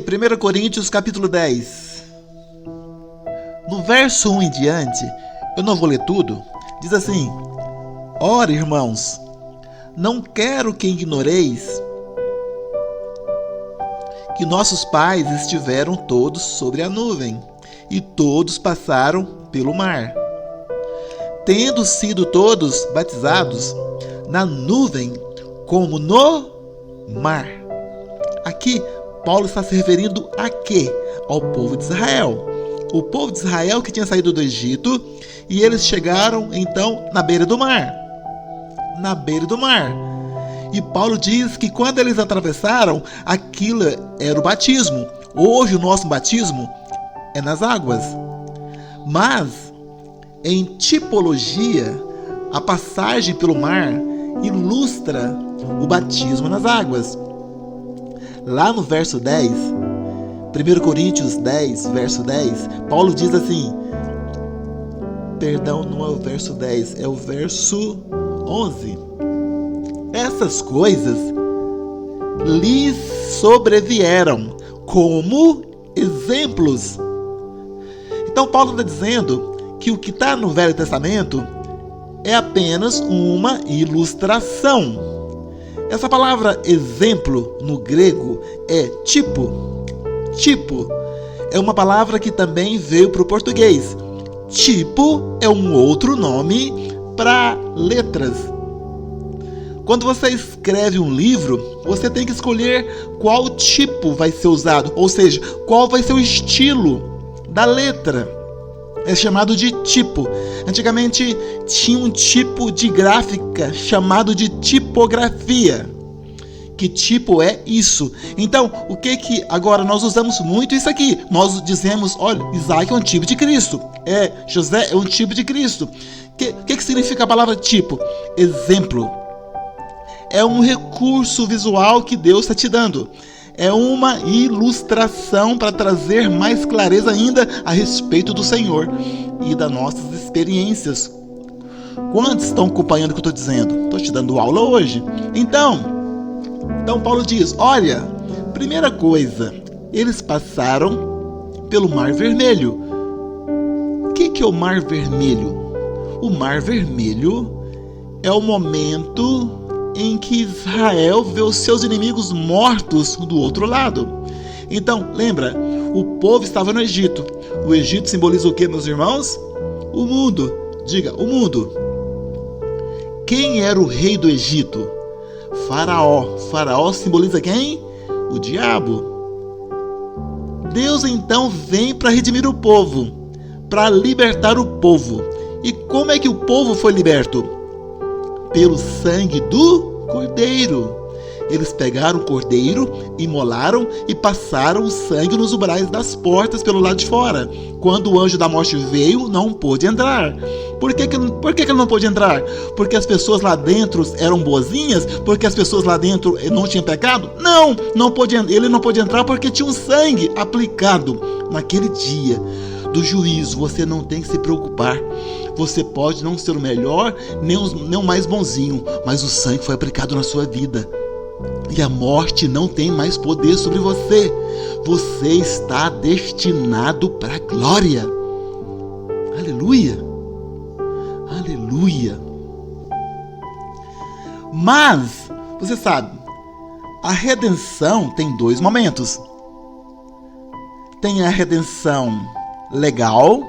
1 Coríntios capítulo 10. No verso 1 em diante, eu não vou ler tudo, diz assim: Ora, irmãos, não quero que ignoreis que nossos pais estiveram todos sobre a nuvem, e todos passaram pelo mar, tendo sido todos batizados na nuvem como no mar. Aqui, Paulo está se referindo a quê? Ao povo de Israel. O povo de Israel que tinha saído do Egito, e eles chegaram então na beira do mar. Na beira do mar. E Paulo diz que quando eles atravessaram, aquilo era o batismo. Hoje o nosso batismo é nas águas. Mas, em tipologia, a passagem pelo mar ilustra o batismo nas águas. Lá no verso 10, 1 Coríntios 10, verso 10, Paulo diz assim, perdão, não é o verso 10, é o verso 11. Essas coisas lhes sobrevieram como exemplos. Então Paulo está dizendo que o que está no Velho Testamento é apenas uma ilustração. Essa palavra exemplo no grego é tipo. Tipo é uma palavra que também veio para o português. Tipo é um outro nome para letras. Quando você escreve um livro, você tem que escolher qual tipo vai ser usado, ou seja, qual vai ser o estilo da letra. É chamado de tipo. Antigamente tinha um tipo de gráfica chamado de tipografia. Que tipo é isso? Então, o que agora nós usamos muito isso aqui? Nós dizemos, olha, Isaac é um tipo de Cristo. José é um tipo de Cristo. O que significa a palavra tipo? Exemplo. É um recurso visual que Deus está te dando. É uma ilustração para trazer mais clareza ainda a respeito do Senhor e das nossas experiências. Quantos estão acompanhando o que eu estou dizendo? Estou te dando aula hoje. Então Paulo diz, olha, primeira coisa, eles passaram pelo Mar Vermelho. O que é o Mar Vermelho? O Mar Vermelho é o momento em que Israel vê os seus inimigos mortos do outro lado. Então, lembra, o povo estava no Egito. O Egito simboliza o que, meus irmãos? O mundo. Diga, o mundo. Quem era o rei do Egito? Faraó. Faraó simboliza quem? O diabo. Deus então vem para redimir o povo, para libertar o povo. E como é que o povo foi liberto? Pelo sangue do cordeiro. Eles pegaram o cordeiro, imolaram e passaram o sangue nos umbrais das portas pelo lado de fora. Quando o anjo da morte veio, não pôde entrar. Por que ele não pôde entrar? Porque as pessoas lá dentro eram boazinhas? Porque as pessoas lá dentro não tinham pecado? Não, ele não pôde entrar porque tinha um sangue aplicado. Naquele dia do juízo, você não tem que se preocupar. Você pode não ser o melhor, nem o mais bonzinho, mas o sangue foi aplicado na sua vida. E a morte não tem mais poder sobre você. Você está destinado para a glória. Aleluia. Aleluia. Mas, você sabe, a redenção tem dois momentos. Tem a redenção legal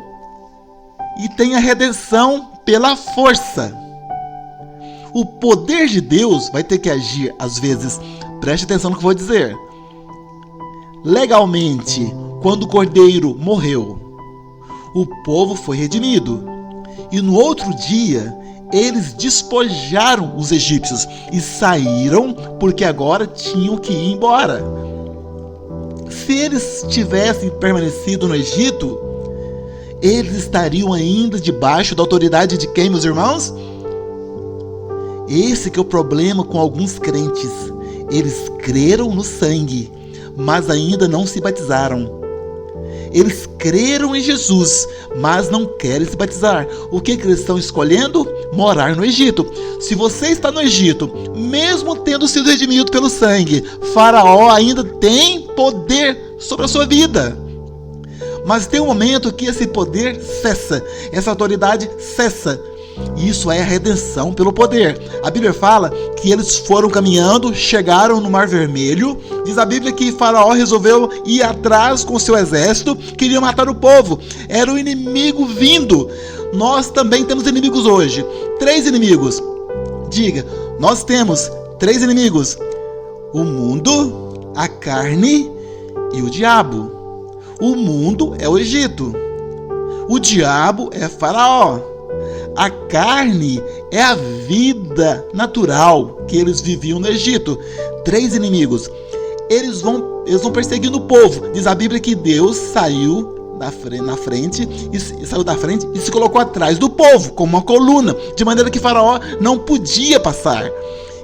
e tem a redenção pela força. O poder de Deus vai ter que agir às vezes. Preste atenção no que eu vou dizer. Legalmente, quando o cordeiro morreu, o povo foi redimido. E no outro dia, eles despojaram os egípcios e saíram porque agora tinham que ir embora. Se eles tivessem permanecido no Egito, eles estariam ainda debaixo da autoridade de quem, meus irmãos? Esse que é o problema com alguns crentes. Eles creram no sangue, mas ainda não se batizaram. Eles creram em Jesus, mas não querem se batizar. O que eles estão escolhendo? Morar no Egito. Se você está no Egito, mesmo tendo sido redimido pelo sangue, Faraó ainda tem poder sobre a sua vida. Mas tem um momento que esse poder cessa, essa autoridade cessa. E isso é a redenção pelo poder. A Bíblia fala que eles foram caminhando, chegaram no Mar Vermelho. Diz a Bíblia que Faraó resolveu ir atrás com seu exército, queria matar o povo. Era o inimigo vindo. Nós também temos inimigos hoje. 3 inimigos. Diga, nós temos 3 inimigos: o mundo, a carne e o diabo. O mundo é o Egito. O diabo é Faraó. A carne é a vida natural que eles viviam no Egito. 3 inimigos. Eles vão perseguindo o povo. Diz a Bíblia que Deus saiu na frente e se colocou atrás do povo, como uma coluna, de maneira que Faraó não podia passar.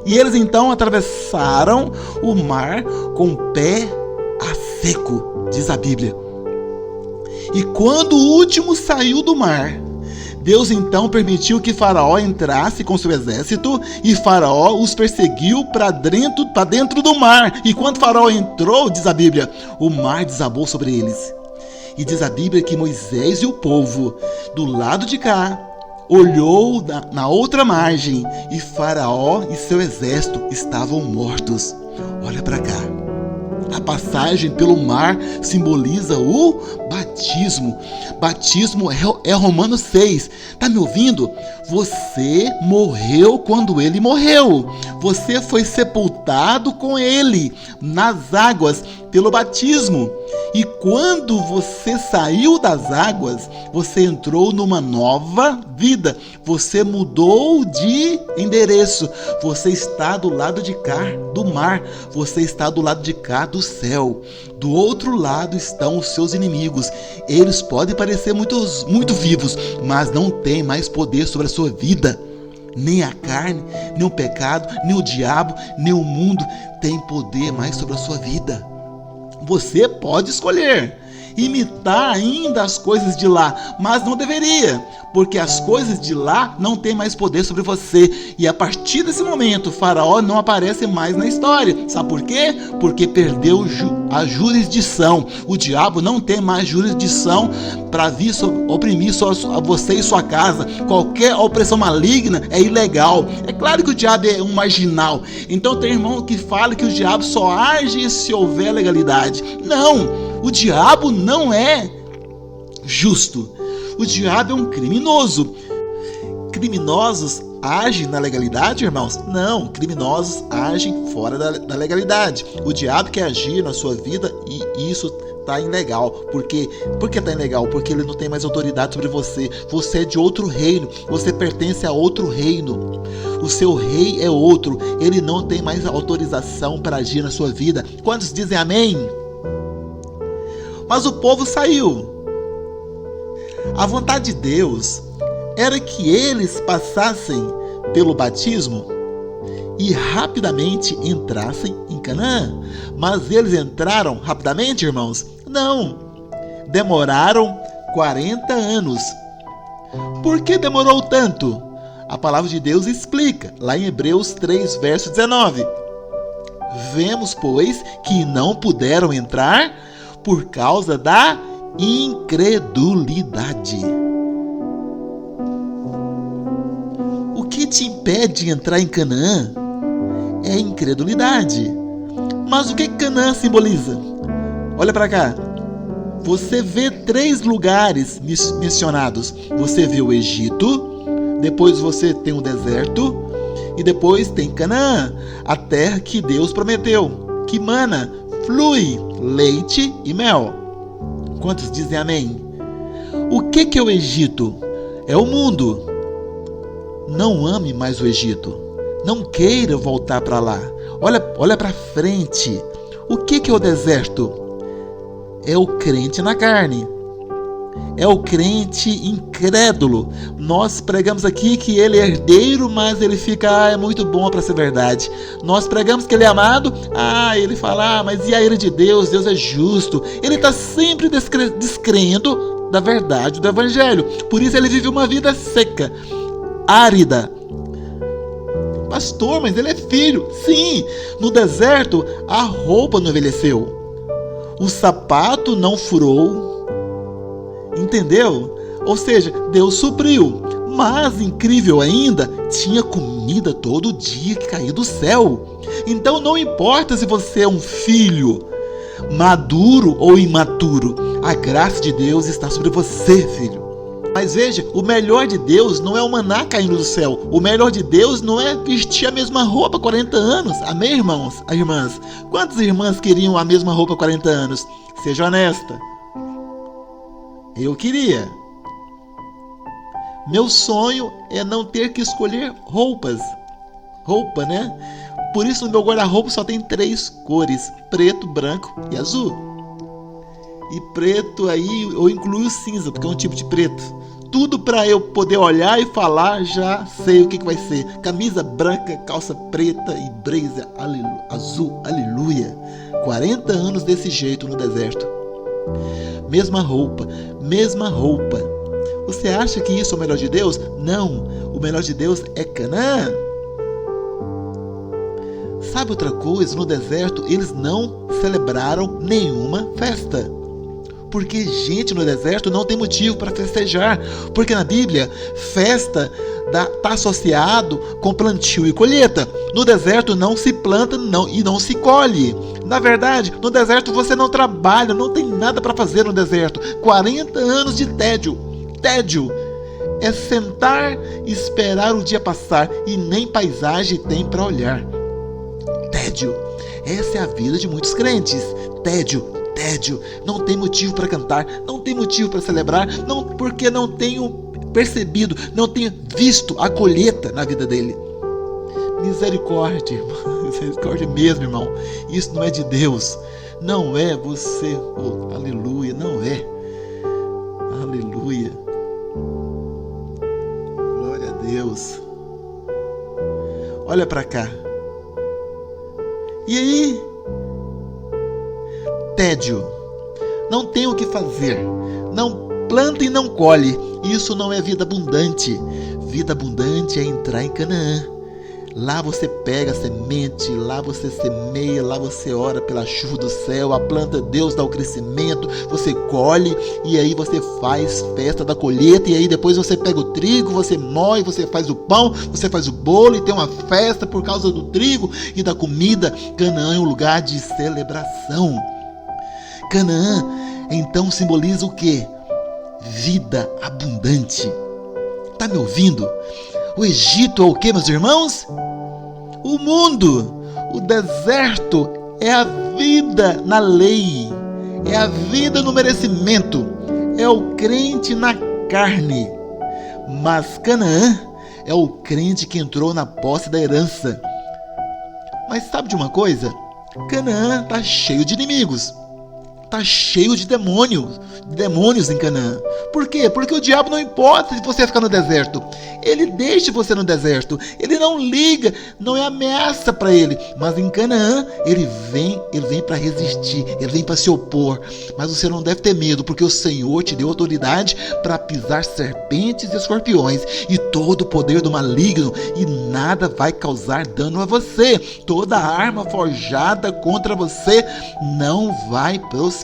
E eles então atravessaram o mar com o pé a seco, diz a Bíblia. E quando o último saiu do mar, Deus então permitiu que Faraó entrasse com seu exército, e Faraó os perseguiu para dentro do mar. E quando Faraó entrou, diz a Bíblia, o mar desabou sobre eles. E diz a Bíblia que Moisés e o povo, do lado de cá, olhou na outra margem, e Faraó e seu exército estavam mortos. Olha para cá. A passagem pelo mar simboliza o batismo. Batismo é Romanos 6. Tá me ouvindo? Você morreu quando ele morreu. Você foi sepultado com ele nas águas pelo batismo. E quando você saiu das águas, você entrou numa nova vida. Você mudou de endereço. Você está do lado de cá do mar. Você está do lado de cá do céu. Do outro lado estão os seus inimigos. Eles podem parecer muito vivos, mas não têm mais poder sobre a sua vida. Nem a carne, nem o pecado, nem o diabo, nem o mundo tem poder mais sobre a sua vida. Você pode escolher imitar ainda as coisas de lá, mas não deveria, porque as coisas de lá não têm mais poder sobre você. E a partir desse momento, Faraó não aparece mais na história. Sabe por quê? Porque perdeu a jurisdição. O diabo não tem mais jurisdição para vir oprimir você e sua casa. Qualquer opressão maligna é ilegal. É claro que o diabo é um marginal. Então tem irmão que fala que o diabo só age se houver legalidade. Não! O diabo não é justo. O diabo é um criminoso. Criminosos agem na legalidade, irmãos? Não, criminosos agem fora da legalidade. O diabo quer agir na sua vida e isso está ilegal. Por que está ilegal? Porque ele não tem mais autoridade sobre você. Você é de outro reino. Você pertence a outro reino. O seu rei é outro. Ele não tem mais autorização para agir na sua vida. Quantos dizem amém? Mas o povo saiu. A vontade de Deus era que eles passassem pelo batismo e rapidamente entrassem em Canaã. Mas eles entraram rapidamente, irmãos? Não. Demoraram 40 anos. Por que demorou tanto? A palavra de Deus explica, lá em Hebreus 3, verso 19. Vemos, pois, que não puderam entrar por causa da incredulidade. O que te impede de entrar em Canaã é a incredulidade. Mas o que Canaã simboliza? Olha para cá. Você vê 3 lugares mencionados. Você vê o Egito, depois você tem o deserto e depois tem Canaã, a terra que Deus prometeu, que mana, flui leite e mel. Quantos dizem amém? O que é o Egito? É o mundo. Não ame mais o Egito. Não queira voltar para lá. Olha para frente. O que é o deserto? É o crente na carne. É o crente incrédulo. Nós pregamos aqui que ele é herdeiro, mas ele fica, é muito bom para ser verdade. Nós pregamos que ele é amado, ele fala, mas e a ira de Deus? Deus é justo. Ele está sempre descrendo da verdade do evangelho. Por isso ele vive uma vida seca, árida. Pastor, mas ele é filho. Sim, no deserto a roupa não envelheceu. o sapato não furou. Entendeu? Ou seja, Deus supriu. Mas, incrível ainda, tinha comida todo dia que caía do céu. Então não importa se você é um filho maduro ou imaturo, a graça de Deus está sobre você, filho. Mas veja, o melhor de Deus não é o maná caindo do céu. O melhor de Deus não é vestir a mesma roupa há 40 anos. Amém, irmãos? Irmãs? Quantas irmãs queriam a mesma roupa há 40 anos? Seja honesta. Eu queria. Meu sonho é não ter que escolher roupas. Roupa, né? Por isso no meu guarda-roupa só tem 3 cores: preto, branco e azul. E preto aí eu incluo cinza, porque é um tipo de preto. Tudo para eu poder olhar e falar, já sei o que vai ser. Camisa branca, calça preta e blazer azul, aleluia. 40 anos desse jeito no deserto. Mesma roupa, mesma roupa. Você acha que isso é o melhor de Deus? Não, o melhor de Deus é Canaã. Sabe outra coisa? No deserto eles não celebraram nenhuma festa. Porque gente no deserto não tem motivo para festejar. Porque na Bíblia, festa está associado com plantio e colheita. No deserto não se planta e não se colhe. Na verdade, no deserto você não trabalha, não tem nada para fazer no deserto. 40 anos de tédio. Tédio é sentar e esperar o dia passar e nem paisagem tem para olhar. Tédio. Essa é a vida de muitos crentes. Tédio. Não tem motivo para cantar, não tem motivo para celebrar, não, porque não tenho percebido, não tenho visto a colheita na vida dele. Misericórdia, irmão. Misericórdia mesmo, irmão. Isso não é de Deus. Não é você. Oh, aleluia, não é. Aleluia. Glória a Deus. Olha para cá. E aí? Tédio. Não tem o que fazer. Não planta e não colhe. Isso não é vida abundante. Vida abundante é entrar em Canaã. Lá você pega a semente, lá você semeia, lá você ora pela chuva do céu, a planta Deus dá o crescimento, você colhe e aí você faz festa da colheita e aí depois você pega o trigo, você moe, você faz o pão, você faz o bolo e tem uma festa por causa do trigo e da comida. Canaã é um lugar de celebração. Canaã então simboliza o quê? Vida abundante. Tá me ouvindo? O Egito é o que, meus irmãos? O mundo. O deserto é a vida na lei. É a vida no merecimento. É o crente na carne. Mas Canaã é o crente que entrou na posse da herança. Mas sabe de uma coisa? Canaã está cheio de inimigos. Está cheio de demônios em Canaã. Por quê? Porque o diabo não importa se você ficar no deserto. Ele deixa você no deserto. Ele não liga, não é ameaça para ele. Mas em Canaã, ele vem para resistir, ele vem para se opor. Mas você não deve ter medo, porque o Senhor te deu autoridade para pisar serpentes e escorpiões e todo o poder do maligno, e nada vai causar dano a você. Toda arma forjada contra você não vai prosperar.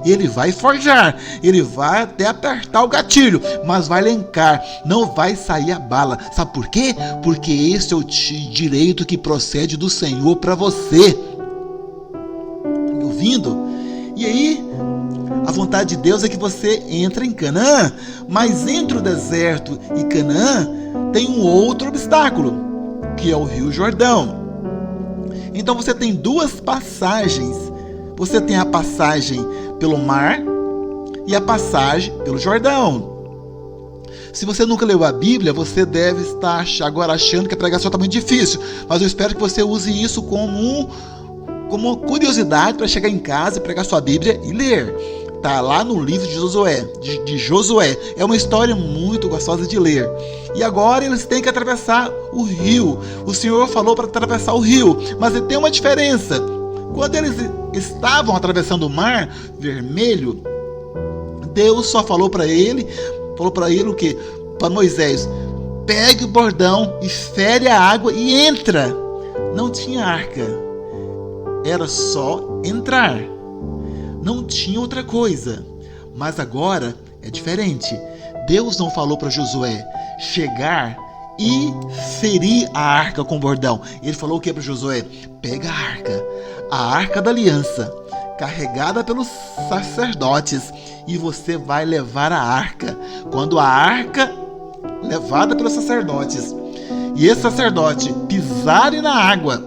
Ele vai forjar, ele vai até apertar o gatilho, mas vai elencar, não vai sair a bala. Sabe por quê? Porque esse é o direito que procede do Senhor para você. Tá me ouvindo? E aí, a vontade de Deus é que você entre em Canaã, mas entre o deserto e Canaã tem um outro obstáculo, que é o Rio Jordão. Então você tem duas passagens. Você tem a passagem pelo mar e a passagem pelo Jordão. Se você nunca leu a Bíblia, você deve estar agora achando que a pregação está muito difícil. Mas eu espero que você use isso como uma curiosidade para chegar em casa e pregar sua Bíblia e ler. Está lá no livro de Josué. É uma história muito gostosa de ler. E agora eles têm que atravessar o rio. O Senhor falou para atravessar o rio, mas tem uma diferença. Quando eles estavam atravessando o mar vermelho, Deus só falou para ele o quê? Para Moisés: pegue o bordão e fere a água e entra. Não tinha arca, era só entrar. não tinha outra coisa. Mas agora é diferente. Deus não falou para Josué chegar e ferir a arca com bordão. Ele falou o que para Josué? Pega a arca da aliança, carregada pelos sacerdotes, e você vai levar a arca. Quando a arca levada pelos sacerdotes e esse sacerdote pisarem na água,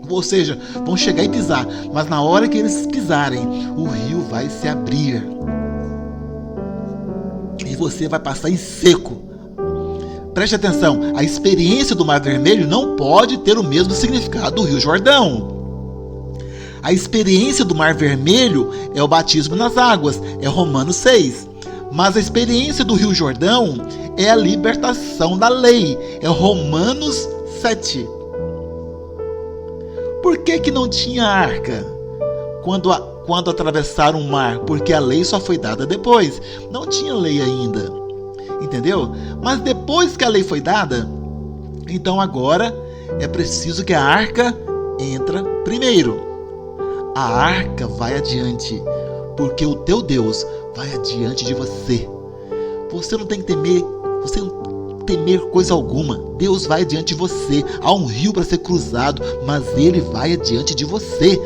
ou seja, vão chegar e pisar, mas na hora que eles pisarem, o rio vai se abrir e você vai passar em seco. Preste atenção, a experiência do Mar Vermelho não pode ter o mesmo significado do Rio Jordão. A experiência do Mar Vermelho é o batismo nas águas, é Romanos 6. Mas a experiência do Rio Jordão é a libertação da lei, é Romanos 7. Por que não tinha arca quando atravessaram o mar? Porque a lei só foi dada depois. Não tinha lei ainda. Entendeu? Mas depois que a lei foi dada, então agora é preciso que a arca entre primeiro. A arca vai adiante, porque o teu Deus vai adiante de você. Você não tem que temer, você não temer coisa alguma. Deus vai adiante de você. Há um rio para ser cruzado, mas ele vai adiante de você.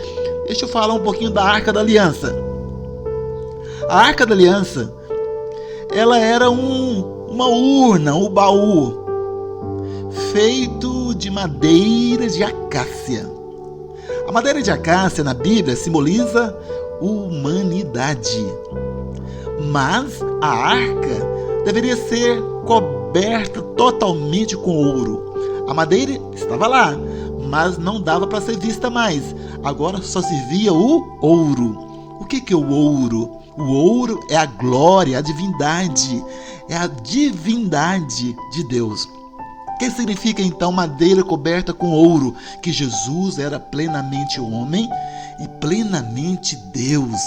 Deixa eu falar um pouquinho da Arca da Aliança. A Arca da Aliança, ela era uma urna, um baú, feito de madeira de acácia. A madeira de acácia na Bíblia simboliza humanidade. Mas a arca deveria ser coberta totalmente com ouro. A madeira estava lá, mas não dava para ser vista mais. Agora só se via o ouro. O que é o ouro? O ouro é a glória, a divindade. É a divindade de Deus. O que significa então madeira coberta com ouro? Que Jesus era plenamente homem e plenamente Deus.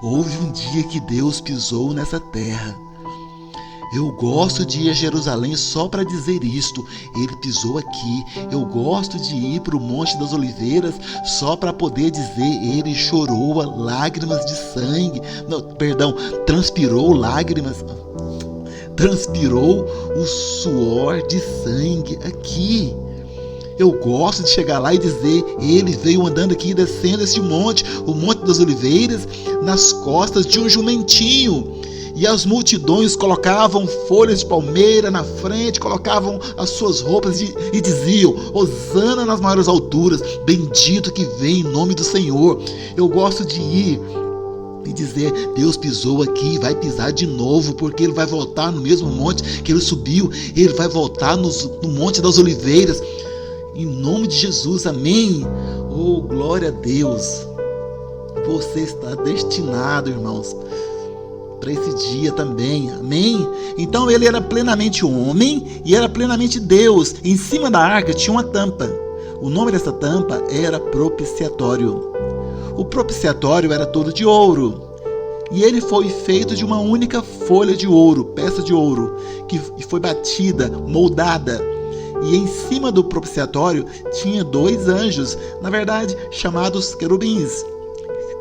Houve um dia que Deus pisou nessa terra. Eu gosto de ir a Jerusalém só para dizer isto. Ele pisou aqui. Eu gosto de ir para o Monte das Oliveiras só para poder dizer: ele chorou lágrimas de sangue. Não, perdão, transpirou lágrimas. Transpirou o suor de sangue aqui. Eu gosto de chegar lá e dizer: ele veio andando aqui, descendo esse monte, o Monte das Oliveiras, nas costas de um jumentinho. E as multidões colocavam folhas de palmeira na frente, colocavam as suas roupas e diziam: Hosana nas maiores alturas, bendito que vem em nome do Senhor. Eu gosto de ir e dizer: Deus pisou aqui, vai pisar de novo, porque ele vai voltar no mesmo monte que ele subiu, ele vai voltar no Monte das Oliveiras. Em nome de Jesus, amém. Oh, glória a Deus. Você está destinado, irmãos, para esse dia também, amém? Então ele era plenamente homem e era plenamente Deus. Em cima da arca tinha uma tampa. O nome dessa tampa era propiciatório. O propiciatório era todo de ouro. E ele foi feito de uma única folha de ouro, peça de ouro, que foi batida, moldada. E em cima do propiciatório tinha 2 anjos, na verdade chamados querubins,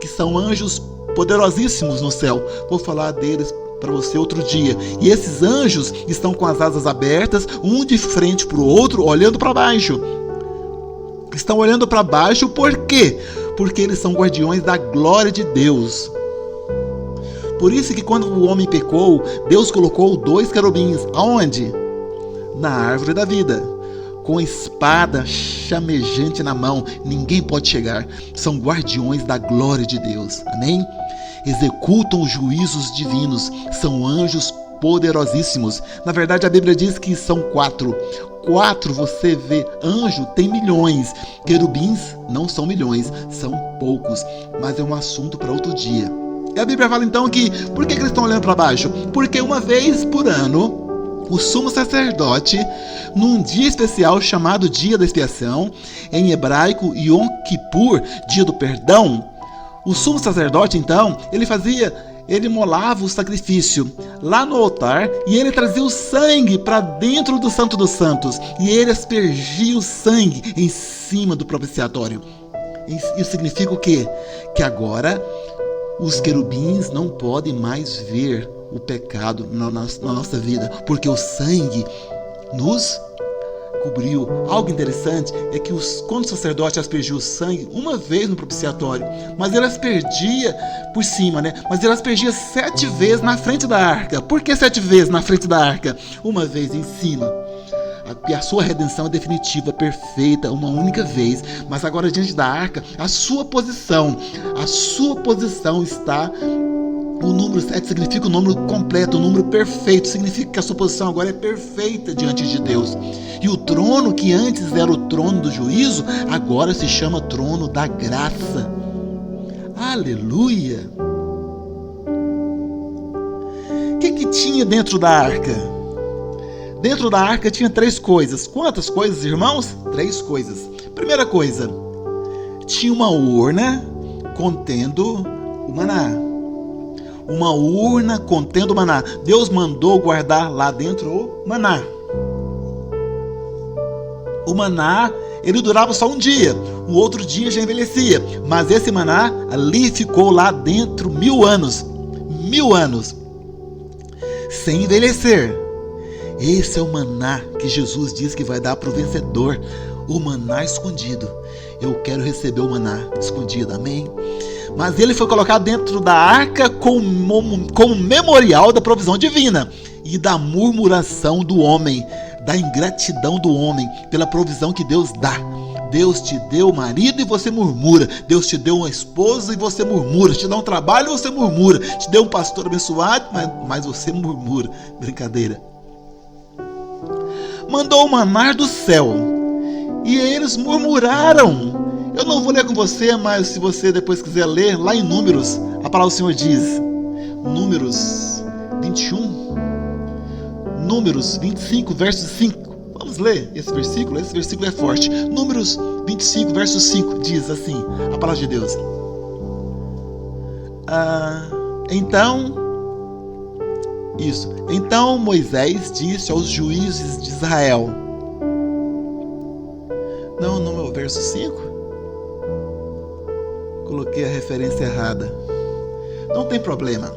que são anjos poderosíssimos no céu. Vou falar deles para você outro dia. E esses anjos estão com as asas abertas, um de frente para o outro, olhando para baixo. Estão olhando para baixo por quê? Porque eles são guardiões da glória de Deus. Por isso que quando o homem pecou, Deus colocou 2 querubins. Aonde? Na árvore da vida, com espada chamejante na mão. Ninguém pode chegar. São guardiões da glória de Deus. Amém? Executam os juízos divinos. São anjos poderosíssimos. Na verdade, a Bíblia diz que são 4. 4, você vê, anjo tem milhões. Querubins não são milhões, são poucos. Mas é um assunto para outro dia. E a Bíblia fala então que, por que eles estão olhando para baixo? Porque uma vez por ano, o sumo sacerdote, num dia especial chamado Dia da Expiação, em hebraico Yom Kippur, Dia do Perdão, o sumo sacerdote então, ele molava o sacrifício lá no altar e ele trazia o sangue para dentro do Santo dos Santos e ele aspergia o sangue em cima do propiciatório. Isso significa o quê? Que agora Os querubins não podem mais ver o pecado na nossa vida, porque o sangue nos cobriu. Algo interessante é que quando o sacerdote aspergia o sangue uma vez no propiciatório, mas ele aspergia por cima, né? Mas ele aspergia 7 vezes na frente da arca. Por que 7 vezes na frente da arca? Uma vez em cima. E a sua redenção é definitiva, perfeita, uma única vez. Mas agora diante da arca, a sua posição está... O número 7 significa o número completo, o número perfeito. Significa que a sua posição agora é perfeita diante de Deus. E o trono que antes era o trono do juízo, agora se chama trono da graça. Aleluia! O que tinha dentro da arca? Dentro da arca tinha 3 coisas. Quantas coisas, irmãos? 3 coisas. Primeira coisa, tinha uma urna contendo o maná. Uma urna contendo o maná. Deus mandou guardar lá dentro o maná. O maná, ele durava só um dia. O outro dia já envelhecia. Mas esse maná ali ficou lá dentro 1000 anos. 1000 anos. Sem envelhecer. Esse é o maná que Jesus diz que vai dar para o vencedor. O maná escondido. Eu quero receber o maná escondido. Amém? Mas ele foi colocado dentro da arca como memorial da provisão divina e da murmuração do homem, da ingratidão do homem pela provisão que Deus dá. Deus te deu marido e você murmura. Deus te deu uma esposa e você murmura. Te dá um trabalho e você murmura. Te deu um pastor abençoado, mas você murmura. Brincadeira. Mandou o maná do céu e eles murmuraram. Eu não vou ler com você, mas se você depois quiser ler, lá em Números, a palavra do Senhor diz, Números 21, Números 25, verso 5. Vamos ler esse versículo é forte. Números 25, verso 5 diz assim, a palavra de Deus. Então Moisés disse aos juízes de Israel. Não é o verso 5? Coloquei a referência errada. Não tem problema.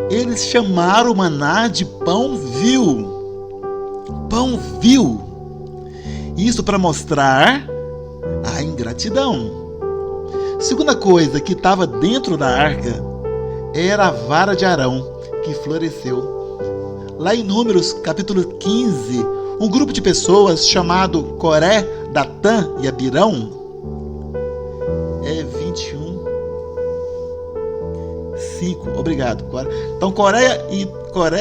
Eles chamaram o maná de pão vil. Pão vil. Isso para mostrar a ingratidão. Segunda coisa que estava dentro da arca era a vara de Arão que floresceu. Lá em Números, capítulo 15, um grupo de pessoas chamado Coré, Datã e Abirão, 21:5. Obrigado. Então Coré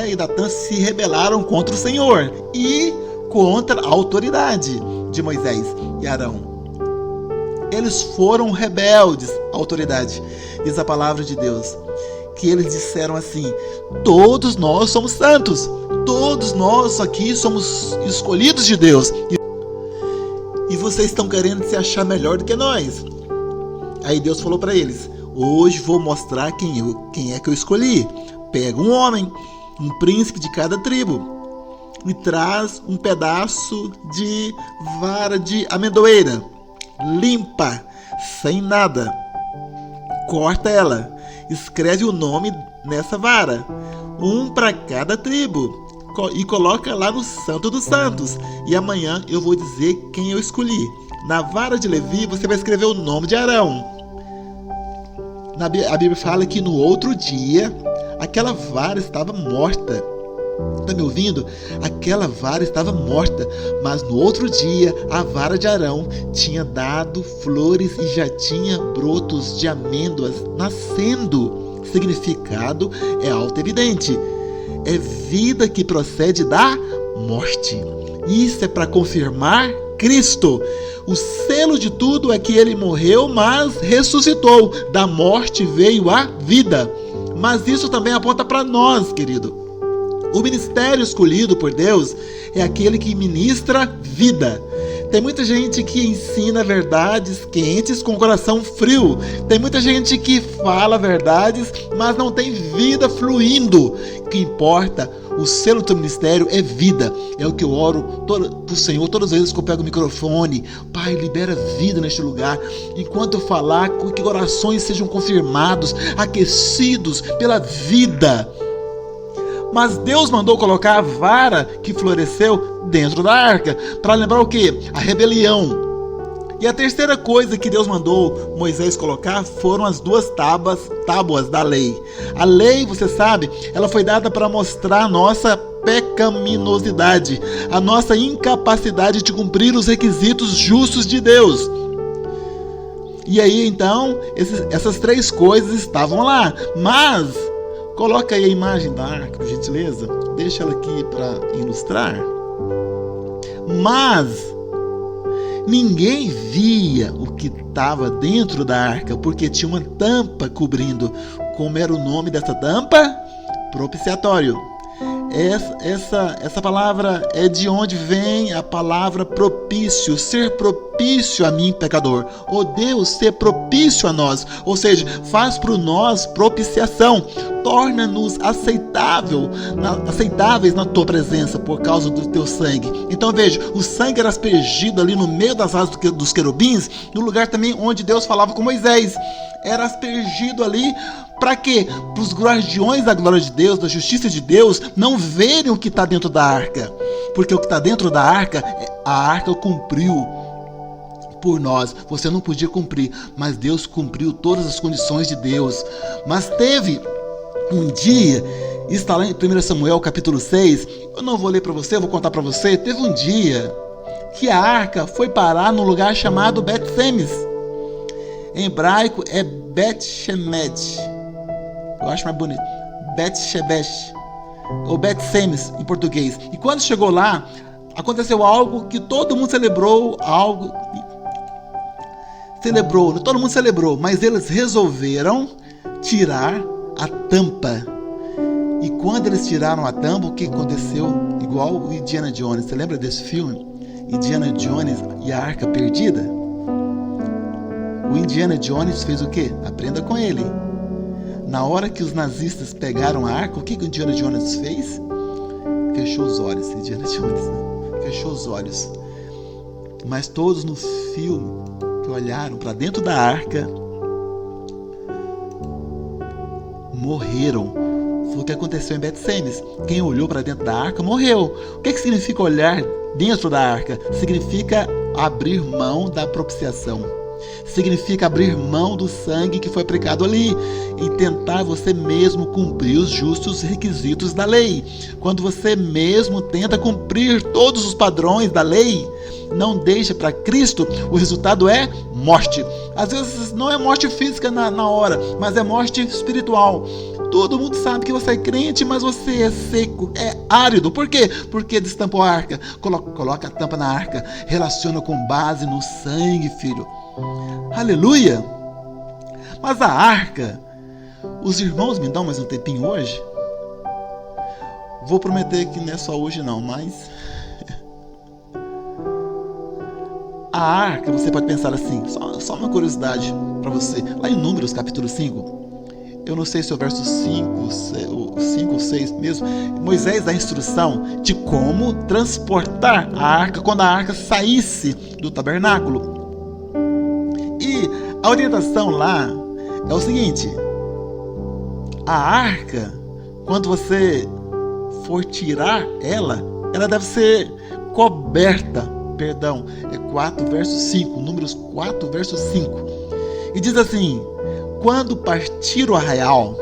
e Datã se rebelaram contra o Senhor e contra a autoridade de Moisés e Arão. Eles foram rebeldes à autoridade. Diz a palavra de Deus que eles disseram assim: todos nós somos santos, todos nós aqui somos escolhidos de Deus e vocês estão querendo se achar melhor do que nós. Aí Deus falou para eles: hoje vou mostrar quem é que eu escolhi. Pega um homem, um príncipe de cada tribo, e traz um pedaço de vara de amendoeira, limpa, sem nada. Corta ela, escreve o nome nessa vara, um para cada tribo, e coloca lá no Santo dos Santos. E amanhã eu vou dizer quem eu escolhi. Na vara de Levi você vai escrever o nome de Arão. A Bíblia fala que no outro dia aquela vara estava morta. Está me ouvindo? Aquela vara estava morta, mas no outro dia a vara de Arão tinha dado flores e já tinha brotos de amêndoas nascendo. Significado é auto-evidente. É vida que procede da morte. Isso é para confirmar Cristo. O selo de tudo é que ele morreu, mas ressuscitou. Da morte veio a vida. Mas isso também aponta para nós, querido. O ministério escolhido por Deus é aquele que ministra vida. Tem muita gente que ensina verdades quentes com o coração frio. Tem muita gente que fala verdades, mas não tem vida fluindo. O que importa, O selo do teu ministério é vida. É o que eu oro pro Senhor todas as vezes que eu pego o microfone. Pai, libera vida neste lugar. Enquanto eu falar, que orações sejam confirmados, aquecidos pela vida. Mas Deus mandou colocar a vara que floresceu dentro da arca, para lembrar o quê? A rebelião. E a terceira coisa que Deus mandou Moisés colocar foram as 2 tábuas da lei. A lei, você sabe, ela foi dada para mostrar a nossa pecaminosidade, a nossa incapacidade de cumprir os requisitos justos de Deus. E aí então, essas 3 coisas estavam lá, mas coloca aí a imagem da arca, por gentileza. Deixa ela aqui para ilustrar. Mas ninguém via o que estava dentro da arca, porque tinha uma tampa cobrindo. Como era o nome dessa tampa? Propiciatório. Essa palavra é de onde vem a palavra propício, ser propício a mim, pecador. Ou Deus ser propício a nós, ou seja, faz por nós propiciação, torna-nos aceitáveis na tua presença por causa do teu sangue. Então veja, o sangue era aspergido ali no meio das asas dos querubins, no lugar também onde Deus falava com Moisés. Era aspergido ali para quê? Para os guardiões da glória de Deus, da justiça de Deus, não verem o que está dentro da arca. Porque o que está dentro da arca, a arca cumpriu por nós. Você não podia cumprir, mas Deus cumpriu todas as condições de Deus. Mas teve um dia, está lá em 1 Samuel capítulo 6, eu não vou ler para você, eu vou contar para você. Teve um dia que a arca foi parar num lugar chamado Bet-Semes. Em hebraico é Bet-Shemesh. Eu acho mais bonito. Bet-Shemesh. Ou Bet-Semes em português. E quando chegou lá, aconteceu algo que todo mundo celebrou. Todo mundo celebrou. Mas eles resolveram tirar a tampa. E quando eles tiraram a tampa, o que aconteceu? Igual o Indiana Jones. Você lembra desse filme? Indiana Jones e a Arca Perdida? O Indiana Jones fez o quê? Aprenda com ele. Na hora que os nazistas pegaram a arca, o que o Indiana Jones fez? Fechou os olhos. Indiana Jones fechou os olhos. Mas todos no filme que olharam para dentro da arca morreram. Foi o que aconteceu em Bet-Semes. Quem olhou para dentro da arca morreu. O que significa olhar dentro da arca? Significa abrir mão da propiciação. Significa abrir mão do sangue que foi aplicado ali e tentar você mesmo cumprir os justos requisitos da lei. Quando você mesmo tenta cumprir todos os padrões da lei, não deixa para Cristo, o resultado é morte. Às vezes não é morte física na hora, mas é morte espiritual. Todo mundo sabe que você é crente, mas você é seco, é árido. Por quê? Porque destampou a arca. Coloca a tampa na arca. Relaciona com base no sangue, filho. Aleluia! Mas a arca, os irmãos me dão mais um tempinho hoje? Vou prometer que não é só hoje não, mas... A arca, você pode pensar assim, só uma curiosidade para você. Lá em Números, capítulo 5, eu não sei se é o verso 5 ou 6 mesmo, Moisés dá a instrução de como transportar a arca quando a arca saísse do tabernáculo. E a orientação lá é o seguinte: a arca, quando você for tirar ela deve ser coberta, é 4 verso 5, Números 4 verso 5, e diz assim: quando partir o arraial,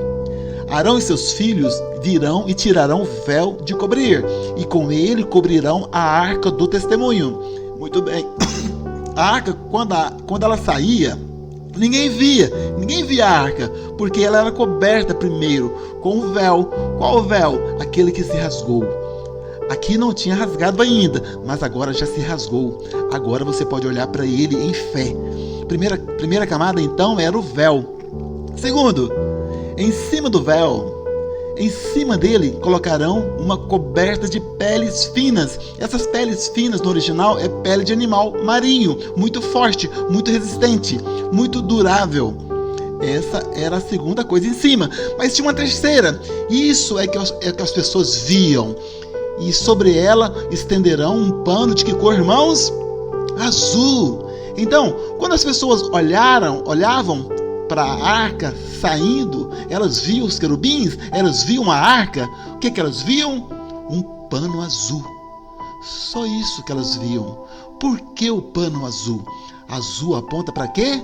Arão e seus filhos virão e tirarão o véu de cobrir, e com ele cobrirão a arca do testemunho. Muito bem. A arca, quando ela saía, ninguém via a arca, porque ela era coberta primeiro com o véu. Qual o véu? Aquele que se rasgou. Aqui não tinha rasgado ainda, mas agora já se rasgou. Agora você pode olhar para ele em fé. Primeira camada, então, era o véu. Segundo, em cima do véu, em cima dele colocarão uma coberta de peles finas. Essas peles finas no original é pele de animal marinho, muito forte, muito resistente, muito durável. Essa era a segunda coisa em cima. Mas tinha uma terceira. Isso é que as pessoas viam. E sobre ela estenderão um pano de que cor, irmãos? Azul. Então, quando as pessoas olhavam para a arca saindo, elas viam os querubins, elas viam a arca. O que elas viam? Um pano azul. Só isso que elas viam. Por que o pano azul? Azul aponta para quê?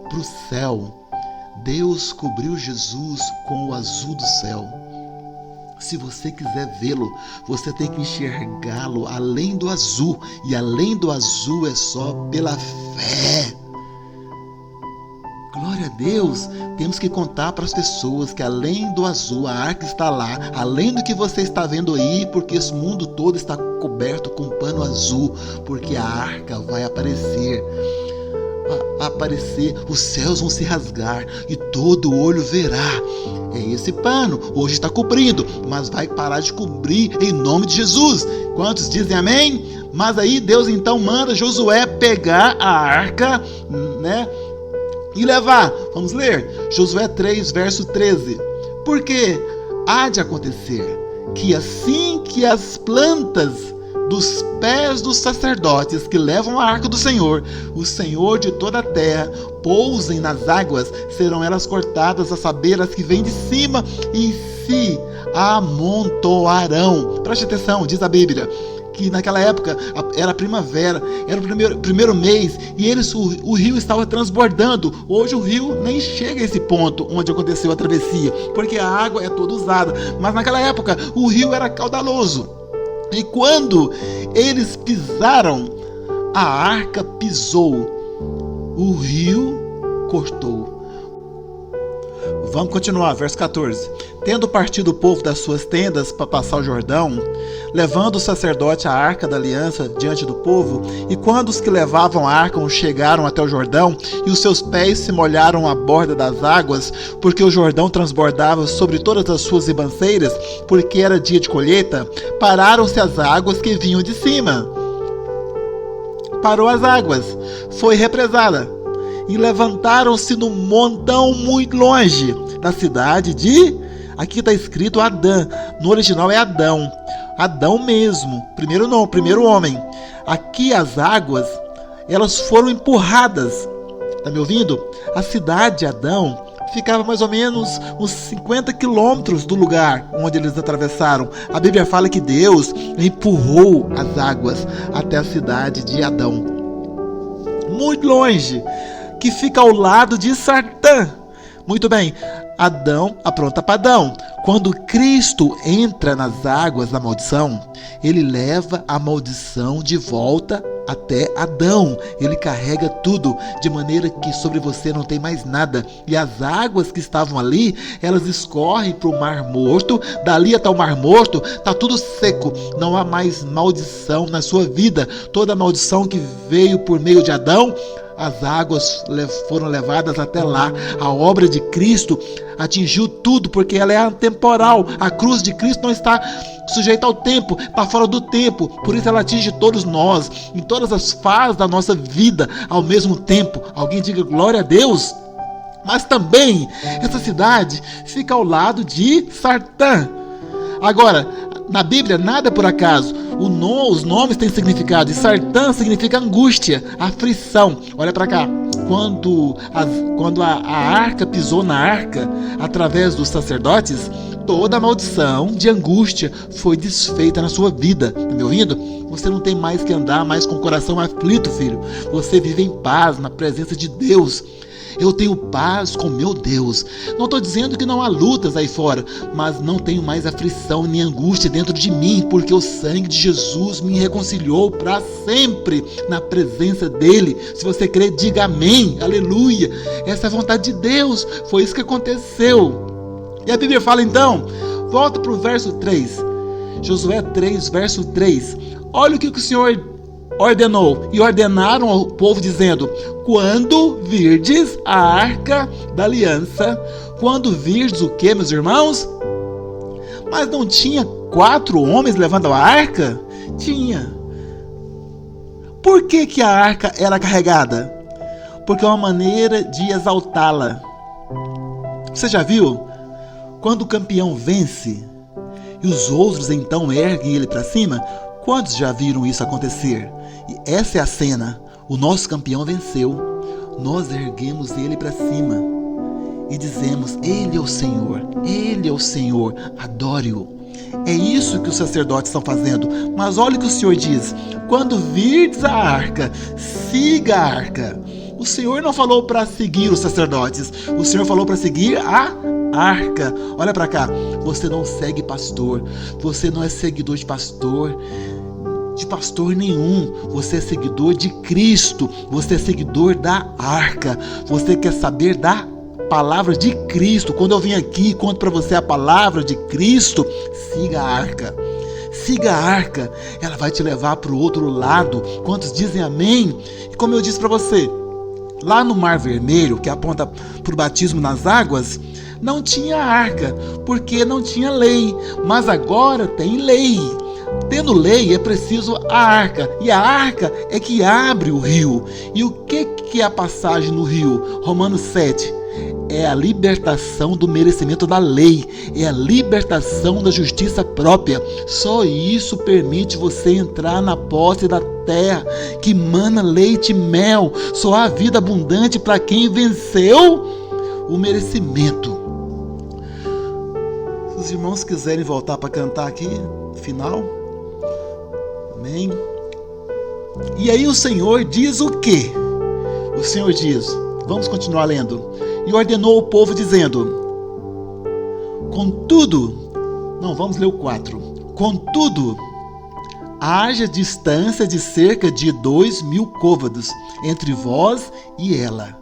Para o céu. Deus cobriu Jesus com o azul do céu. Se você quiser vê-lo, você tem que enxergá-lo além do azul. E além do azul é só pela fé. Glória a Deus. Temos que contar para as pessoas que além do azul, a arca está lá. Além do que você está vendo aí, porque esse mundo todo está coberto com pano azul. Porque a arca vai aparecer. Os céus vão se rasgar e todo olho verá. É esse pano, hoje está cobrindo, mas vai parar de cobrir em nome de Jesus. Quantos dizem amém? Mas aí Deus então manda Josué pegar a arca, né, e levar. Vamos ler Josué 3, verso 13. Porque há de acontecer que assim que as plantas dos pés dos sacerdotes que levam a arca do Senhor, o Senhor de toda a terra, pousem nas águas, serão elas cortadas, a saber, as que vêm de cima, e se amontoarão. Preste atenção, diz a Bíblia, que naquela época era primavera, era o primeiro mês, e o rio estava transbordando. Hoje o rio nem chega a esse ponto onde aconteceu a travessia, porque a água é toda usada, mas naquela época o rio era caudaloso. E quando eles pisaram, a arca pisou, o rio cortou. Vamos continuar, verso 14. Tendo partido o povo das suas tendas para passar o Jordão, levando o sacerdote a arca da aliança diante do povo, e quando os que levavam a arca chegaram até o Jordão, e os seus pés se molharam à borda das águas, porque o Jordão transbordava sobre todas as suas ribanceiras, porque era dia de colheita, pararam-se as águas que vinham de cima. Parou as águas, foi represada, e levantaram-se num montão muito longe da cidade de... Aqui está escrito Adã, no original é Adão. Adão mesmo, primeiro homem. Aqui as águas, elas foram empurradas. Está me ouvindo? A cidade de Adão ficava mais ou menos uns 50 quilômetros do lugar onde eles atravessaram. A Bíblia fala que Deus empurrou as águas até a cidade de Adão. Muito longe, que fica ao lado de Sartã. Muito bem, Adão apronta para Adão. Quando Cristo entra nas águas da maldição, ele leva a maldição de volta até Adão. Ele carrega tudo, de maneira que sobre você não tem mais nada. E as águas que estavam ali, elas escorrem para o Mar Morto. Dali até o Mar Morto, está tudo seco. Não há mais maldição na sua vida. Toda a maldição que veio por meio de Adão, as águas foram levadas até lá. A obra de Cristo atingiu tudo, porque ela é atemporal. A cruz de Cristo não está sujeita ao tempo, está fora do tempo. Por isso ela atinge todos nós, em todas as fases da nossa vida, ao mesmo tempo. Alguém diga glória a Deus. Mas também, essa cidade fica ao lado de Sartã. Agora, na Bíblia, nada é por acaso. Os nomes têm significado. E Sartã significa angústia, aflição. Olha para cá. Quando a arca pisou na arca, através dos sacerdotes, toda a maldição de angústia foi desfeita na sua vida. Tá me ouvindo? Você não tem mais que andar mais com o coração aflito, filho. Você vive em paz na presença de Deus. Eu tenho paz com meu Deus. Não estou dizendo que não há lutas aí fora, mas não tenho mais aflição nem angústia dentro de mim, porque o sangue de Jesus me reconciliou para sempre na presença dele. Se você crê, diga amém, aleluia. Essa é a vontade de Deus, foi isso que aconteceu. E a Bíblia fala então, volta para o verso 3, Josué 3, verso 3. Olha o que o Senhor ordenou, e ordenaram ao povo dizendo: quando virdes a arca da aliança, quando virdes o que, meus irmãos? Mas não tinha 4 homens levando a arca? Tinha. Por que a arca era carregada? Porque é uma maneira de exaltá-la. Você já viu? Quando o campeão vence e os outros então erguem ele para cima, quantos já viram isso acontecer? E essa é a cena. O nosso campeão venceu. Nós erguemos ele para cima e dizemos: Ele é o Senhor, Ele é o Senhor, adore-o. É isso que os sacerdotes estão fazendo. Mas olha o que o Senhor diz: quando virdes a arca, siga a arca. O Senhor não falou para seguir os sacerdotes, o Senhor falou para seguir a arca. Olha para cá, você não segue pastor, você não é seguidor de pastor nenhum, você é seguidor de Cristo, você é seguidor da arca, você quer saber da palavra de Cristo. Quando eu vim aqui e conto para você a palavra de Cristo, siga a arca. Siga a arca, ela vai te levar para o outro lado. Quantos dizem amém? E como eu disse para você, lá no Mar Vermelho, que aponta para o batismo nas águas, não tinha arca, porque não tinha lei, mas agora tem lei. Tendo lei, é preciso a arca, e a arca é que abre o rio. E o que é a passagem no rio? Romanos 7. É a libertação do merecimento da lei, é a libertação da justiça própria. Só isso permite você entrar na posse da terra que mana leite e mel. Só há vida abundante para quem venceu o merecimento. Se os irmãos quiserem voltar para cantar aqui, final. Amém. E aí o Senhor diz o quê? O Senhor diz, vamos continuar lendo. E ordenou o povo dizendo: contudo, não, vamos ler o 4. Contudo, haja distância de cerca de 2.000 côvados entre vós e ela.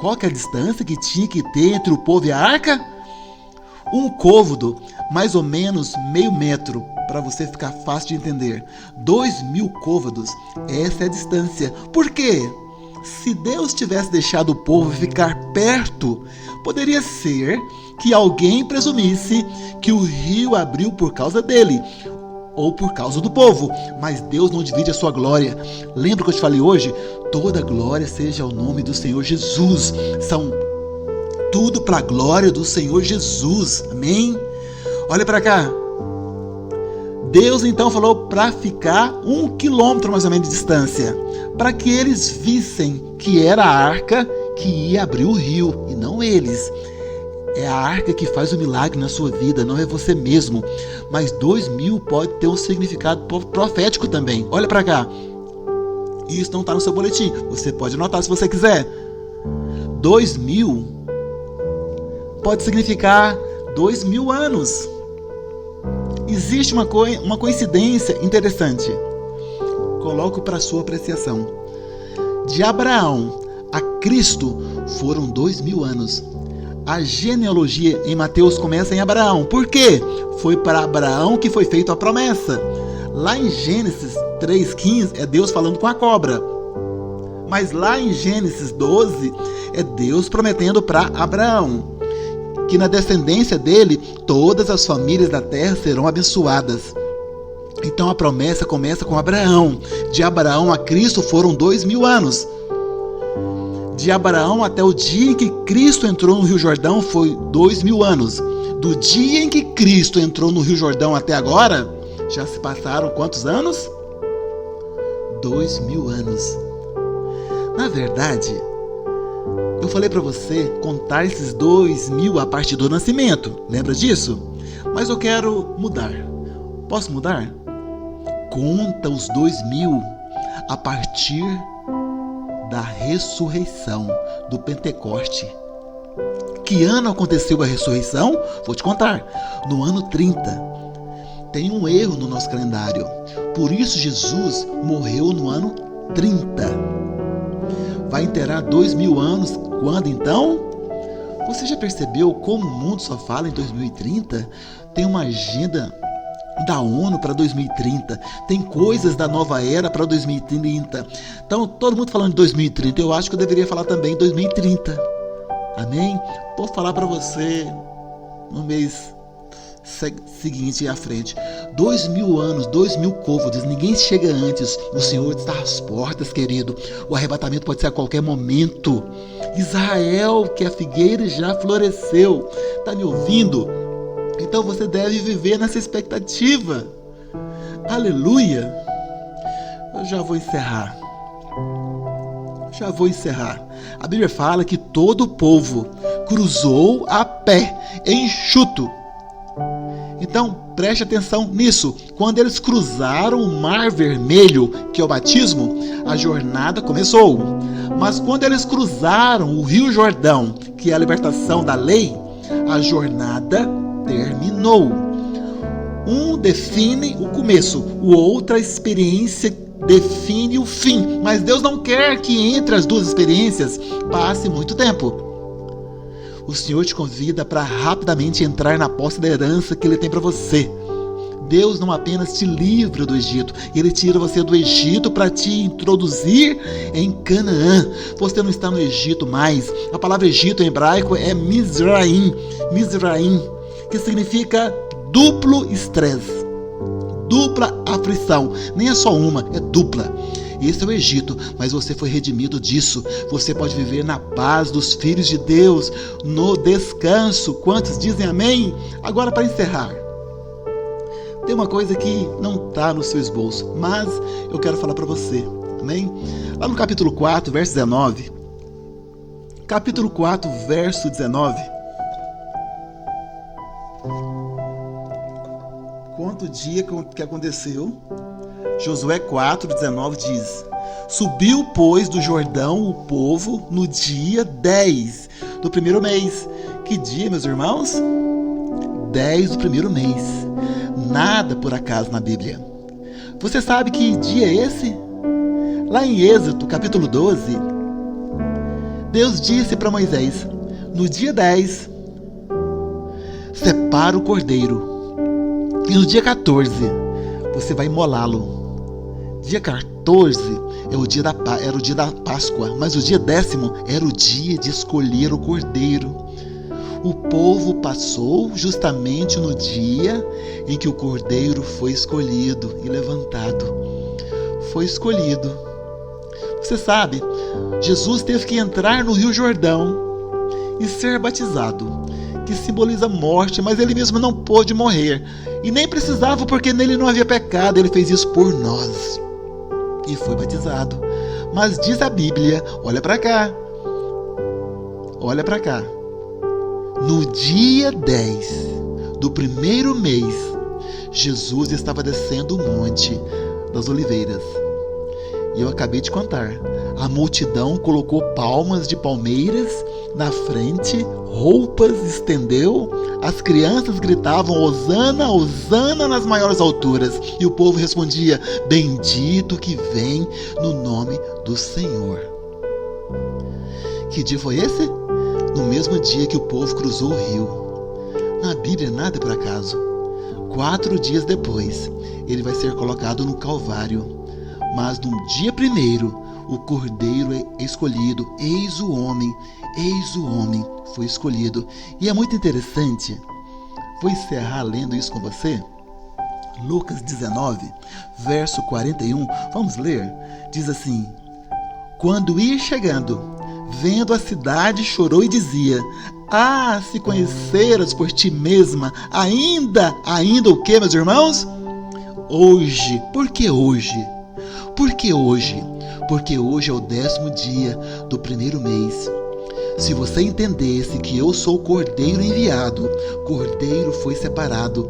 Qual que é a distância que tinha que ter entre o povo e a arca? 1 côvado, mais ou menos meio metro, para você ficar fácil de entender. 2.000 côvados, essa é a distância. Por quê? Se Deus tivesse deixado o povo ficar perto, poderia ser que alguém presumisse que o rio abriu por causa dele ou por causa do povo, mas Deus não divide a sua glória. Lembra que eu te falei hoje? Toda glória seja ao nome do Senhor Jesus. São tudo para a glória do Senhor Jesus. Amém? Olha para cá. Deus então falou para ficar 1 quilômetro mais ou menos de distância, para que eles vissem que era a arca que ia abrir o rio, e não eles. É a arca que faz o milagre na sua vida, não é você mesmo. Mas 2.000 pode ter um significado profético também. Olha para cá. Isso não está no seu boletim, você pode anotar se você quiser. 2.000 pode significar 2.000 anos. Existe uma coincidência interessante. Coloco para sua apreciação. De Abraão a Cristo foram 2.000 anos. A genealogia em Mateus começa em Abraão. Por quê? Foi para Abraão que foi feita a promessa. Lá em Gênesis 3,15 é Deus falando com a cobra. Mas lá em Gênesis 12 é Deus prometendo para Abraão que na descendência dele todas as famílias da terra serão abençoadas. Então a promessa começa com Abraão. De Abraão a Cristo foram 2.000 anos. De Abraão até o dia em que Cristo entrou no Rio Jordão foi 2.000 anos. Do dia em que Cristo entrou no Rio Jordão até agora, já se passaram quantos anos? 2.000 anos. Na verdade, eu falei para você contar esses 2.000 a partir do nascimento. Lembra disso? Mas eu quero mudar. Posso mudar? Conta os 2.000 a partir da ressurreição, do Pentecoste. Que ano aconteceu a ressurreição? Vou te contar. No ano 30. Tem um erro no nosso calendário. Por isso Jesus morreu no ano 30. Vai inteirar 2.000 anos. Quando então? Você já percebeu como o mundo só fala em 2030? Tem uma agenda da ONU para 2030, tem coisas da nova era para 2030. Então, todo mundo falando de 2030, eu acho que eu deveria falar também 2030. Amém? Vou falar para você no mês seguinte e à frente. 2.000 anos, 2.000 côvados, ninguém chega antes. O Senhor está às portas, querido. O arrebatamento pode ser a qualquer momento. Israel, que a figueira já floresceu. Está me ouvindo? Então você deve viver nessa expectativa. Aleluia! Eu já vou encerrar. A Bíblia fala que todo o povo cruzou a pé, enxuto. Então, preste atenção nisso. Quando eles cruzaram o Mar Vermelho, que é o batismo, a jornada começou. Mas quando eles cruzaram o Rio Jordão, que é a libertação da lei, a jornada terminou. Um define o começo, o outra experiência define o fim. Mas Deus não quer que entre as duas experiências passe muito tempo. O Senhor te convida para rapidamente entrar na posse da herança que Ele tem para você. Deus não apenas te livra do Egito, Ele tira você do Egito para te introduzir em Canaã. Você não está no Egito mais. A palavra Egito em hebraico é Mizraim, que significa duplo estresse, dupla aflição. Nem é só uma, é dupla. Esse é o Egito, mas você foi redimido disso. Você pode viver na paz dos filhos de Deus, no descanso. Quantos dizem amém? Agora, para encerrar, tem uma coisa que não está no seu esboço, mas eu quero falar para você, amém? Lá no capítulo 4, verso 19. Capítulo 4, verso 19. Conta o dia que aconteceu. Josué 4:19 diz: Subiu, pois, do Jordão o povo no dia 10 do primeiro mês. Que dia, meus irmãos? 10 do primeiro mês. Nada por acaso na Bíblia. Você sabe que dia é esse? Lá em Êxodo, capítulo 12, Deus disse para Moisés: no dia 10, separa o cordeiro. E no dia 14, você vai imolá-lo. Dia 14 era o dia da Páscoa, mas o dia 10º era o dia de escolher o cordeiro. O povo passou justamente no dia em que o cordeiro foi escolhido e levantado. Foi escolhido. Você sabe, Jesus teve que entrar no Rio Jordão e ser batizado, que simboliza morte, mas ele mesmo não pôde morrer. E nem precisava, porque nele não havia pecado. Ele fez isso por nós e foi batizado. Mas diz a Bíblia, olha para cá, no dia 10 do primeiro mês, Jesus estava descendo o Monte das Oliveiras. E eu acabei de contar, a multidão colocou palmas de palmeiras na frente, roupas estendeu, as crianças gritavam: Hosana, Hosana nas maiores alturas. E o povo respondia: bendito que vem no nome do Senhor. Que dia foi esse? No mesmo dia que o povo cruzou o rio. Na Bíblia nada é por acaso. 4 dias depois, ele vai ser colocado no Calvário. Mas no dia primeiro, o cordeiro é escolhido. Eis o homem foi escolhido. E é muito interessante. Vou encerrar lendo isso com você. Lucas 19, verso 41. Vamos ler? Diz assim: quando ia chegando, vendo a cidade, chorou e dizia: ah, se conheceras por ti mesma, ainda o que, meus irmãos? Hoje. Por que hoje? Porque hoje é o 10º dia do primeiro mês. Se você entendesse que eu sou o cordeiro enviado, cordeiro foi separado,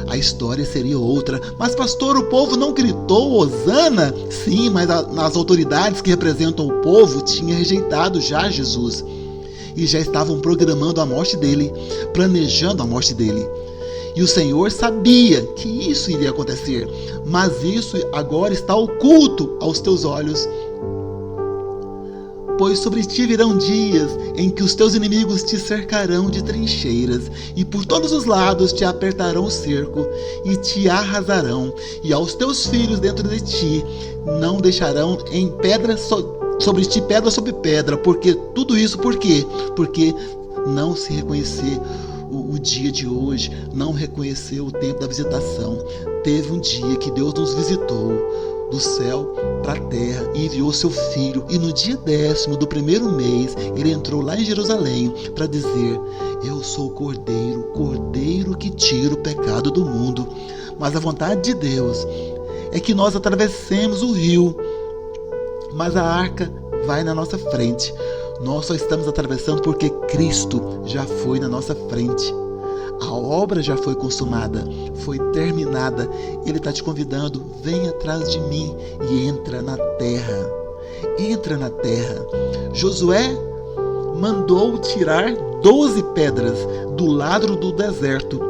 a história seria outra. Mas pastor, o povo não gritou Hosana? Sim, mas as autoridades que representam o povo tinham rejeitado já Jesus e já estavam programando a morte dele, planejando a morte dele. E o Senhor sabia que isso iria acontecer, mas isso agora está oculto aos teus olhos. Pois sobre ti virão dias em que os teus inimigos te cercarão de trincheiras, e por todos os lados te apertarão o cerco, e te arrasarão, e aos teus filhos dentro de ti não deixarão em pedra sobre ti pedra sobre pedra. Porque tudo isso, por quê? Porque não se reconhecer o dia de hoje, não reconheceu o tempo da visitação. Teve um dia que Deus nos visitou, do céu para a terra e enviou seu filho. E no dia 10º do primeiro mês, ele entrou lá em Jerusalém para dizer: eu sou o Cordeiro, Cordeiro que tira o pecado do mundo. Mas a vontade de Deus é que nós atravessemos o rio, mas a arca vai na nossa frente. Nós só estamos atravessando porque Cristo já foi na nossa frente. A obra já foi consumada, foi terminada. Ele está te convidando: vem atrás de mim e entra na terra. Entra na terra. Josué mandou tirar 12 pedras do lado do deserto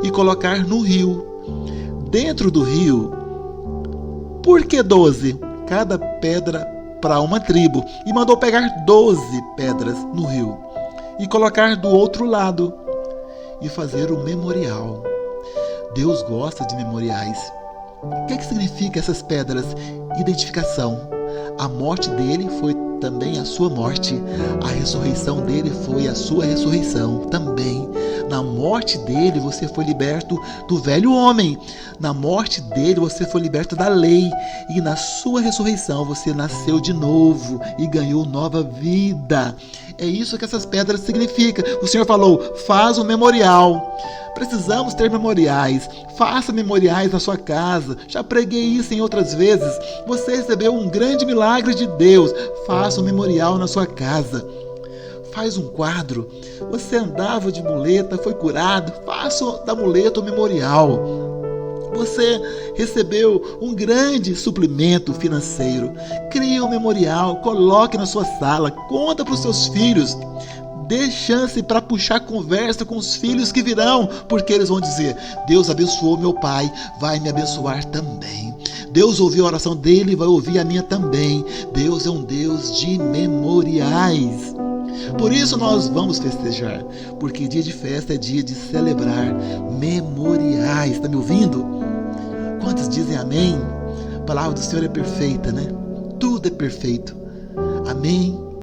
e colocar no rio. Dentro do rio, por que 12? Cada pedra para uma tribo. E mandou pegar 12 pedras no rio e colocar do outro lado e fazer o memorial. Deus gosta de memoriais. O que significa essas pedras? Identificação. A morte dele foi também a sua morte. A ressurreição dele foi a sua ressurreição também. Na morte dele você foi liberto do velho homem. Na morte dele você foi liberto da lei. E na sua ressurreição você nasceu de novo e ganhou nova vida. É isso que essas pedras significam. O Senhor falou: faz um memorial. Precisamos ter memoriais. Faça memoriais na sua casa. Já preguei isso em outras vezes. Você recebeu um grande milagre de Deus. Faça um memorial na sua casa. Faz um quadro. Você andava de muleta, foi curado. Faça da muleta um memorial. Você recebeu um grande suplemento financeiro. Crie um memorial, coloque na sua sala, conta para os seus filhos. Dê chance para puxar conversa com os filhos que virão, porque eles vão dizer: Deus abençoou meu pai, vai me abençoar também. Deus ouviu a oração dele, vai ouvir a minha também. Deus é um Deus de memoriais. Por isso nós vamos festejar, porque dia de festa é dia de celebrar memoriais. Está me ouvindo? Quantos dizem amém? A palavra do Senhor é perfeita, né? Tudo é perfeito. Amém.